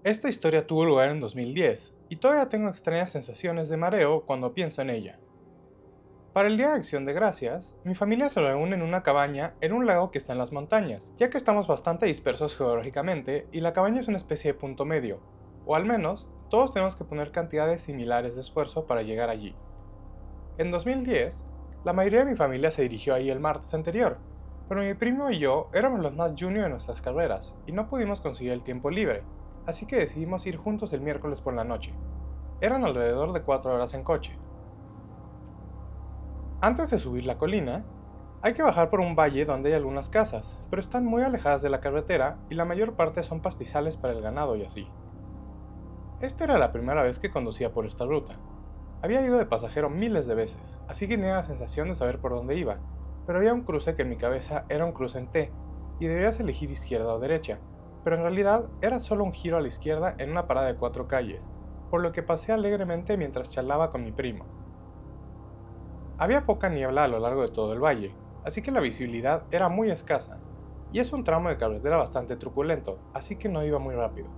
Esta historia tuvo lugar en 2010, y todavía tengo extrañas sensaciones de mareo cuando pienso en ella. Para el Día de Acción de Gracias, mi familia se reúne en una cabaña en un lago que está en las montañas, ya que estamos bastante dispersos geológicamente y la cabaña es una especie de punto medio, o al menos, todos tenemos que poner cantidades similares de esfuerzo para llegar allí. En 2010, la mayoría de mi familia se dirigió ahí el martes anterior, pero mi primo y yo éramos los más junior de nuestras carreras y no pudimos conseguir el tiempo libre, así que decidimos ir juntos el miércoles por la noche. Eran alrededor de 4 horas en coche. Antes de subir la colina, hay que bajar por un valle donde hay algunas casas, pero están muy alejadas de la carretera y la mayor parte son pastizales para el ganado y así. Esta era la primera vez que conducía por esta ruta. Había ido de pasajero miles de veces, así que tenía la sensación de saber por dónde iba, pero había un cruce que en mi cabeza era un cruce en T, y debías elegir izquierda o derecha, pero en realidad era solo un giro a la izquierda en una parada de 4 calles, por lo que pasé alegremente mientras charlaba con mi primo. Había poca niebla a lo largo de todo el valle, así que la visibilidad era muy escasa, y es un tramo de carretera bastante truculento, así que no iba muy rápido.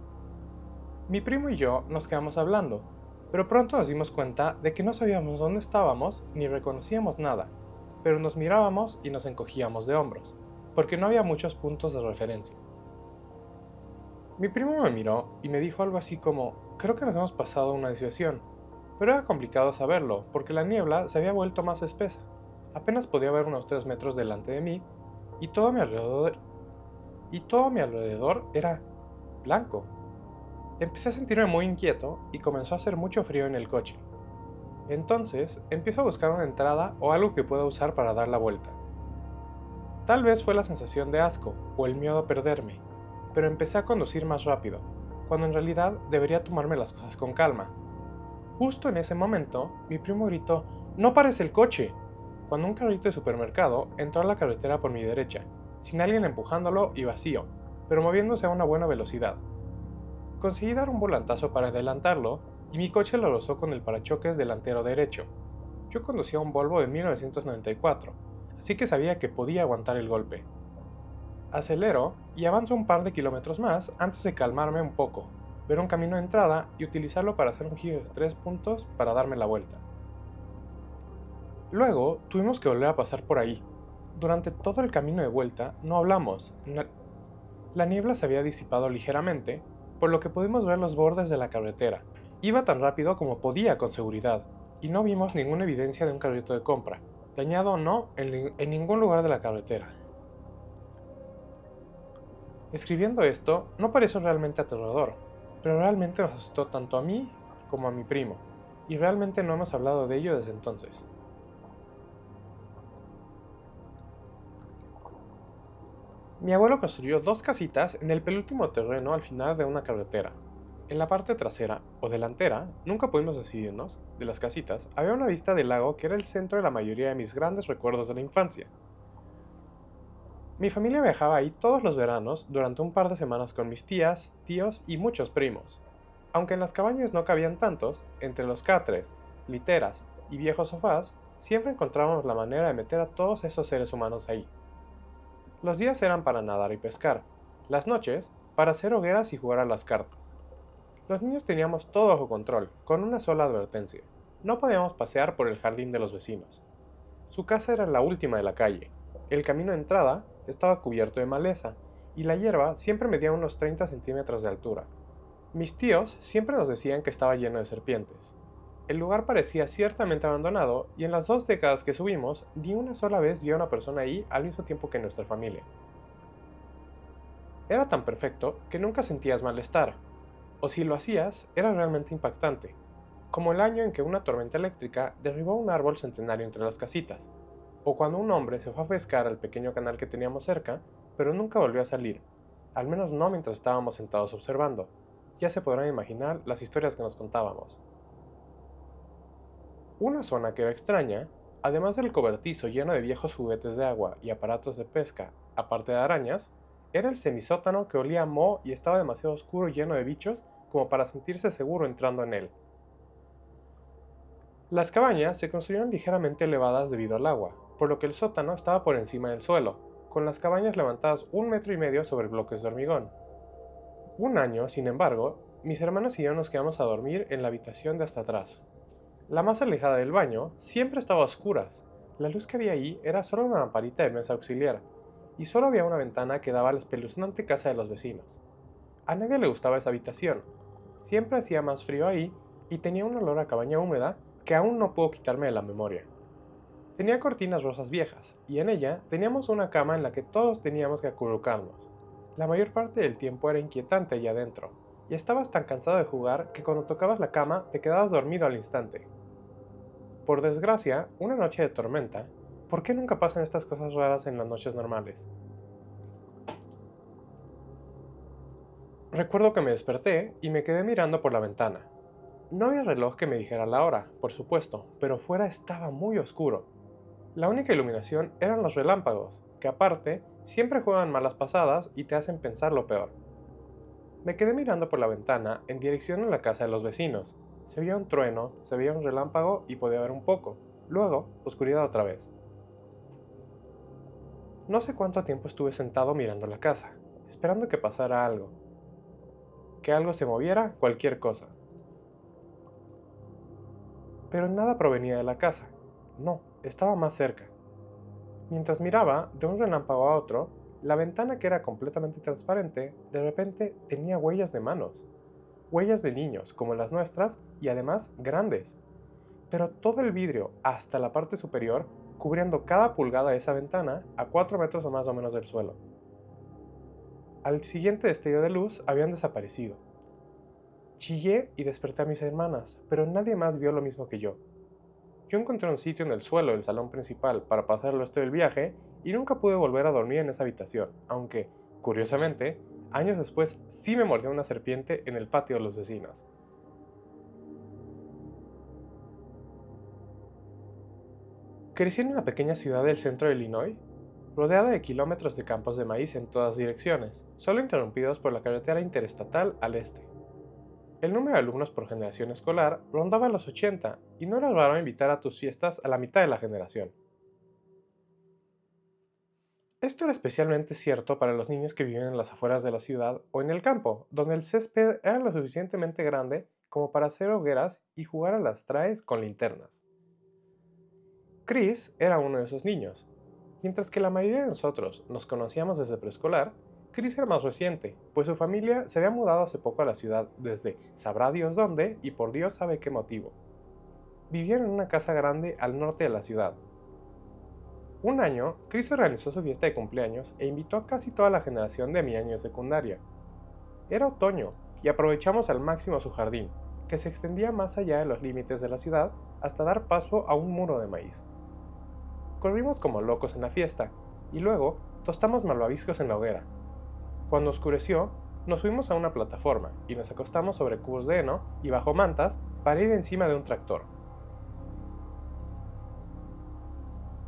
Mi primo y yo nos quedamos hablando, pero pronto nos dimos cuenta de que no sabíamos dónde estábamos ni reconocíamos nada, pero nos mirábamos y nos encogíamos de hombros, porque no había muchos puntos de referencia. Mi primo me miró y me dijo algo así como, creo que nos hemos pasado una desviación, pero era complicado saberlo, porque la niebla se había vuelto más espesa. Apenas podía ver unos 3 metros delante de mí, y todo a mi alrededor era blanco. Empecé a sentirme muy inquieto y comenzó a hacer mucho frío en el coche. Entonces, empiezo a buscar una entrada o algo que pueda usar para dar la vuelta. Tal vez fue la sensación de asco o el miedo a perderme, pero empecé a conducir más rápido, cuando en realidad debería tomarme las cosas con calma. Justo en ese momento, mi primo gritó, ¡No pares el coche! Cuando un carrito de supermercado entró a la carretera por mi derecha, sin alguien empujándolo y vacío, pero moviéndose a una buena velocidad. Conseguí dar un volantazo para adelantarlo y mi coche lo rozó con el parachoques delantero derecho. Yo conducía un Volvo de 1994, así que sabía que podía aguantar el golpe. Acelero y avanzo un par de kilómetros más antes de calmarme un poco, ver un camino de entrada y utilizarlo para hacer un giro de 3 puntos para darme la vuelta. Luego tuvimos que volver a pasar por ahí. Durante todo el camino de vuelta no hablamos. La niebla se había disipado ligeramente, por lo que pudimos ver los bordes de la carretera. Iba tan rápido como podía con seguridad, y no vimos ninguna evidencia de un carrito de compra, dañado o no en ningún lugar de la carretera. Escribiendo esto, no pareció realmente aterrador, pero realmente nos asustó tanto a mí como a mi primo, y realmente no hemos hablado de ello desde entonces. Mi abuelo construyó 2 casitas en el penúltimo terreno al final de una carretera. En la parte trasera, o delantera, nunca pudimos decidirnos, de las casitas, había una vista del lago que era el centro de la mayoría de mis grandes recuerdos de la infancia. Mi familia viajaba ahí todos los veranos durante un par de semanas con mis tías, tíos y muchos primos. Aunque en las cabañas no cabían tantos, entre los catres, literas y viejos sofás, siempre encontrábamos la manera de meter a todos esos seres humanos ahí. Los días eran para nadar y pescar, las noches para hacer hogueras y jugar a las cartas. Los niños teníamos todo bajo control, con una sola advertencia. No podíamos pasear por el jardín de los vecinos. Su casa era la última de la calle. El camino de entrada estaba cubierto de maleza, y la hierba siempre medía unos 30 centímetros de altura. Mis tíos siempre nos decían que estaba lleno de serpientes. El lugar parecía ciertamente abandonado, y en las 2 décadas que subimos, ni una sola vez vi a una persona ahí al mismo tiempo que nuestra familia. Era tan perfecto que nunca sentías malestar, o si lo hacías, era realmente impactante, como el año en que una tormenta eléctrica derribó un árbol centenario entre las casitas, o cuando un hombre se fue a pescar al pequeño canal que teníamos cerca, pero nunca volvió a salir, al menos no mientras estábamos sentados observando. Ya se podrán imaginar las historias que nos contábamos. Una zona que era extraña, además del cobertizo lleno de viejos juguetes de agua y aparatos de pesca, aparte de arañas, era el semisótano que olía a moho y estaba demasiado oscuro y lleno de bichos como para sentirse seguro entrando en él. Las cabañas se construyeron ligeramente elevadas debido al agua, por lo que el sótano estaba por encima del suelo, con las cabañas levantadas 1,5 metros sobre bloques de hormigón. Un año, sin embargo, mis hermanos y yo nos quedamos a dormir en la habitación de hasta atrás. La más alejada del baño siempre estaba a oscuras. La luz que había ahí era solo una lamparita de mesa auxiliar, y solo había una ventana que daba a la espeluznante casa de los vecinos. A nadie le gustaba esa habitación. Siempre hacía más frío ahí y tenía un olor a cabaña húmeda que aún no puedo quitarme de la memoria. Tenía cortinas rosas viejas, y en ella teníamos una cama en la que todos teníamos que acurrucarnos. La mayor parte del tiempo era inquietante allá adentro, y estabas tan cansado de jugar que cuando tocabas la cama te quedabas dormido al instante. Por desgracia, una noche de tormenta, ¿por qué nunca pasan estas cosas raras en las noches normales? Recuerdo que me desperté y me quedé mirando por la ventana. No había reloj que me dijera la hora, por supuesto, pero fuera estaba muy oscuro. La única iluminación eran los relámpagos, que aparte siempre juegan malas pasadas y te hacen pensar lo peor. Me quedé mirando por la ventana en dirección a la casa de los vecinos. Se veía un trueno, se veía un relámpago y podía ver un poco. Luego, oscuridad otra vez. No sé cuánto tiempo estuve sentado mirando la casa, esperando que pasara algo. Que algo se moviera, cualquier cosa. Pero nada provenía de la casa. No, estaba más cerca. Mientras miraba de un relámpago a otro, la ventana que era completamente transparente, de repente tenía huellas de manos. Huellas de niños, como las nuestras, y además grandes. Pero todo el vidrio, hasta la parte superior, cubriendo cada pulgada de esa ventana a 4 metros o más o menos del suelo. Al siguiente destello de luz habían desaparecido. Chillé y desperté a mis hermanas, pero nadie más vio lo mismo que yo. Yo encontré un sitio en el suelo del salón principal para pasar el resto del viaje y nunca pude volver a dormir en esa habitación, aunque, curiosamente, años después sí me mordió una serpiente en el patio de los vecinos. Crecí en una pequeña ciudad del centro de Illinois, rodeada de kilómetros de campos de maíz en todas direcciones, solo interrumpidos por la carretera interestatal al este. El número de alumnos por generación escolar rondaba los 80 y no era raro invitar a tus fiestas a la mitad de la generación. Esto era especialmente cierto para los niños que viven en las afueras de la ciudad o en el campo, donde el césped era lo suficientemente grande como para hacer hogueras y jugar a las traes con linternas. Chris era uno de esos niños. Mientras que la mayoría de nosotros nos conocíamos desde preescolar, Chris era más reciente, pues su familia se había mudado hace poco a la ciudad desde sabrá Dios dónde y por Dios sabe qué motivo. Vivían en una casa grande al norte de la ciudad. Un año, Chris organizó su fiesta de cumpleaños e invitó a casi toda la generación de mi año de secundaria. Era otoño y aprovechamos al máximo su jardín, que se extendía más allá de los límites de la ciudad hasta dar paso a un muro de maíz. Corrimos como locos en la fiesta y luego tostamos malvaviscos en la hoguera. Cuando oscureció, nos subimos a una plataforma y nos acostamos sobre cubos de heno y bajo mantas para ir encima de un tractor.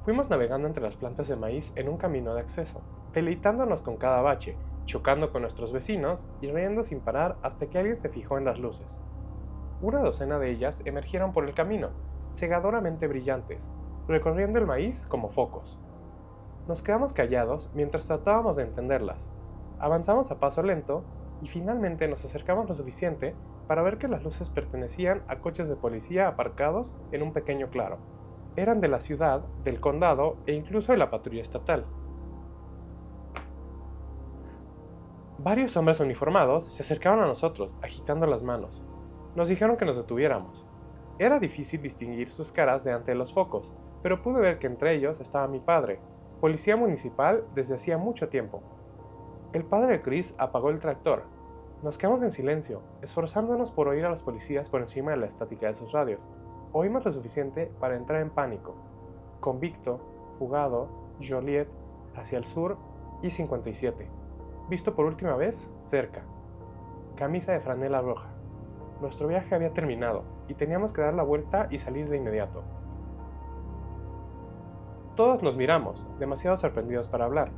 Fuimos navegando entre las plantas de maíz en un camino de acceso, deleitándonos con cada bache, chocando con nuestros vecinos y riendo sin parar hasta que alguien se fijó en las luces. Una docena de ellas emergieron por el camino, cegadoramente brillantes, recorriendo el maíz como focos. Nos quedamos callados mientras tratábamos de entenderlas. Avanzamos a paso lento y finalmente nos acercamos lo suficiente para ver que las luces pertenecían a coches de policía aparcados en un pequeño claro. Eran de la ciudad, del condado e incluso de la patrulla estatal. Varios hombres uniformados se acercaron a nosotros, agitando las manos. Nos dijeron que nos detuviéramos. Era difícil distinguir sus caras de ante los focos, pero pude ver que entre ellos estaba mi padre, policía municipal desde hacía mucho tiempo. El padre de Chris apagó el tractor. Nos quedamos en silencio, esforzándonos por oír a los policías por encima de la estática de sus radios. Oímos lo suficiente para entrar en pánico. Convicto, fugado, Joliet, hacia el sur, I-57. Visto por última vez, cerca. Camisa de franela roja. Nuestro viaje había terminado y teníamos que dar la vuelta y salir de inmediato. Todos nos miramos, demasiado sorprendidos para hablar.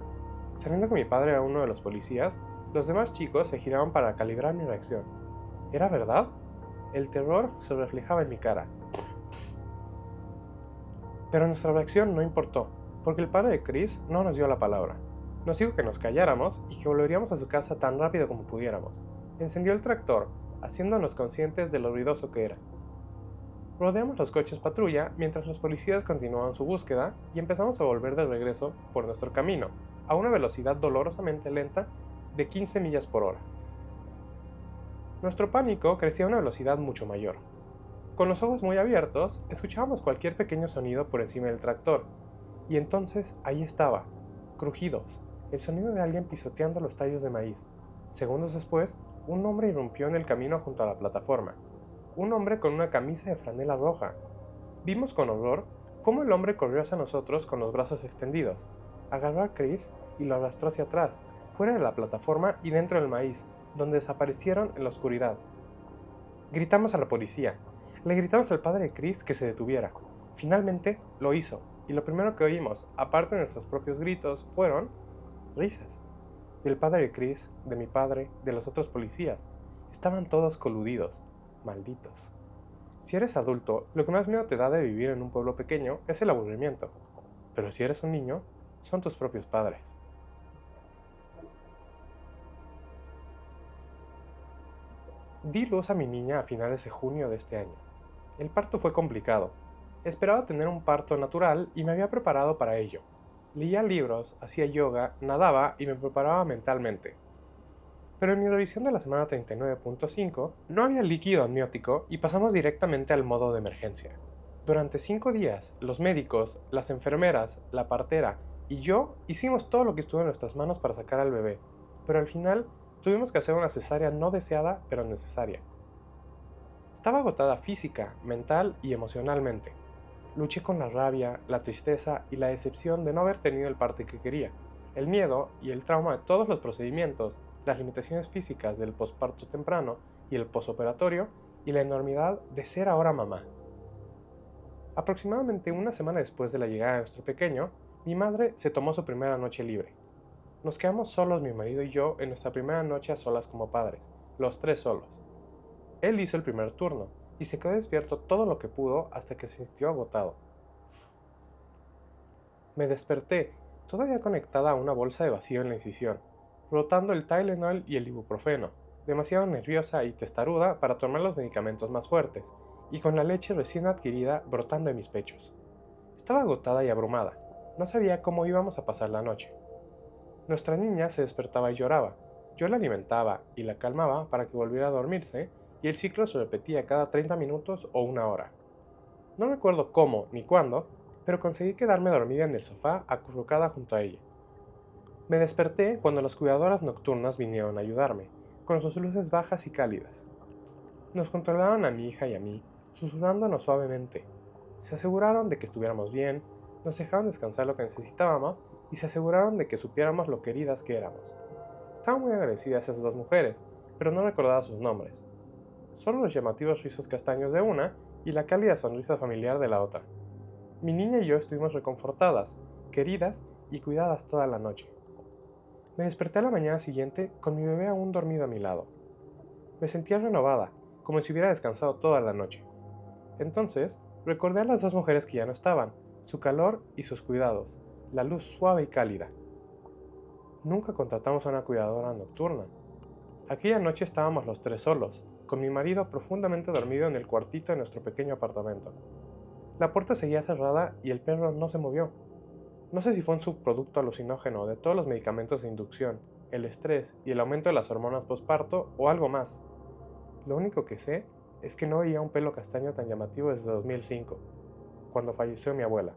Sabiendo que mi padre era uno de los policías, los demás chicos se giraban para calibrar mi reacción. ¿Era verdad? El terror se reflejaba en mi cara. Pero nuestra reacción no importó, porque el padre de Chris no nos dio la palabra. Nos dijo que nos calláramos y que volveríamos a su casa tan rápido como pudiéramos. Encendió el tractor, haciéndonos conscientes de lo ruidoso que era. Rodeamos los coches patrulla mientras los policías continuaban su búsqueda y empezamos a volver de regreso por nuestro camino, a una velocidad dolorosamente lenta de 15 millas por hora. Nuestro pánico crecía a una velocidad mucho mayor. Con los ojos muy abiertos, escuchábamos cualquier pequeño sonido por encima del tractor, y entonces ahí estaba, crujidos, el sonido de alguien pisoteando los tallos de maíz. Segundos después, un hombre irrumpió en el camino junto a la plataforma. Un hombre con una camisa de franela roja. Vimos con horror cómo el hombre corrió hacia nosotros con los brazos extendidos. Agarró a Chris y lo arrastró hacia atrás, fuera de la plataforma y dentro del maíz, donde desaparecieron en la oscuridad. Gritamos a la policía. Le gritamos al padre de Chris que se detuviera. Finalmente lo hizo, y lo primero que oímos, aparte de nuestros propios gritos, fueron risas. Del padre de Chris, de mi padre, de los otros policías. Estaban todos coludidos. Malditos. Si eres adulto, lo que más miedo te da de vivir en un pueblo pequeño es el aburrimiento. Pero si eres un niño, son tus propios padres. Di luz a mi niña a finales de junio de este año. El parto fue complicado. Esperaba tener un parto natural y me había preparado para ello. Leía libros, hacía yoga, nadaba y me preparaba mentalmente. Pero en mi revisión de la semana 39.5 no había líquido amniótico y pasamos directamente al modo de emergencia. Durante 5 días, los médicos, las enfermeras, la partera y yo hicimos todo lo que estuvo en nuestras manos para sacar al bebé, pero al final tuvimos que hacer una cesárea no deseada pero necesaria. Estaba agotada física, mental y emocionalmente. Luché con la rabia, la tristeza y la decepción de no haber tenido el parto que quería, el miedo y el trauma de todos los procedimientos, las limitaciones físicas del posparto temprano y el posoperatorio, y la enormidad de ser ahora mamá. Aproximadamente una semana después de la llegada de nuestro pequeño, mi madre se tomó su primera noche libre. Nos quedamos solos mi marido y yo en nuestra primera noche a solas como padres, los 3 solos. Él hizo el primer turno, y se quedó despierto todo lo que pudo hasta que se sintió agotado. Me desperté, todavía conectada a una bolsa de vacío en la incisión, rotando el Tylenol y el ibuprofeno, demasiado nerviosa y testaruda para tomar los medicamentos más fuertes, y con la leche recién adquirida brotando en mis pechos. Estaba agotada y abrumada, no sabía cómo íbamos a pasar la noche. Nuestra niña se despertaba y lloraba, yo la alimentaba y la calmaba para que volviera a dormirse, y el ciclo se repetía cada 30 minutos o 1 hora. No recuerdo cómo ni cuándo, pero conseguí quedarme dormida en el sofá acurrucada junto a ella. Me desperté cuando las cuidadoras nocturnas vinieron a ayudarme, con sus luces bajas y cálidas. Nos controlaron a mi hija y a mí, susurrándonos suavemente. Se aseguraron de que estuviéramos bien, nos dejaron descansar lo que necesitábamos y se aseguraron de que supiéramos lo queridas que éramos. Estaba muy agradecida a esas 2 mujeres, pero no recordaba sus nombres. Solo los llamativos rizos castaños de una y la cálida sonrisa familiar de la otra. Mi niña y yo estuvimos reconfortadas, queridas y cuidadas toda la noche. Me desperté a la mañana siguiente con mi bebé aún dormido a mi lado. Me sentía renovada, como si hubiera descansado toda la noche. Entonces, recordé a las 2 mujeres que ya no estaban, su calor y sus cuidados, la luz suave y cálida. Nunca contratamos a una cuidadora nocturna. Aquella noche estábamos los 3 solos, con mi marido profundamente dormido en el cuartito de nuestro pequeño apartamento. La puerta seguía cerrada y el perro no se movió. No sé si fue un subproducto alucinógeno de todos los medicamentos de inducción, el estrés y el aumento de las hormonas posparto o algo más. Lo único que sé es que no veía un pelo castaño tan llamativo desde 2005, cuando falleció mi abuela.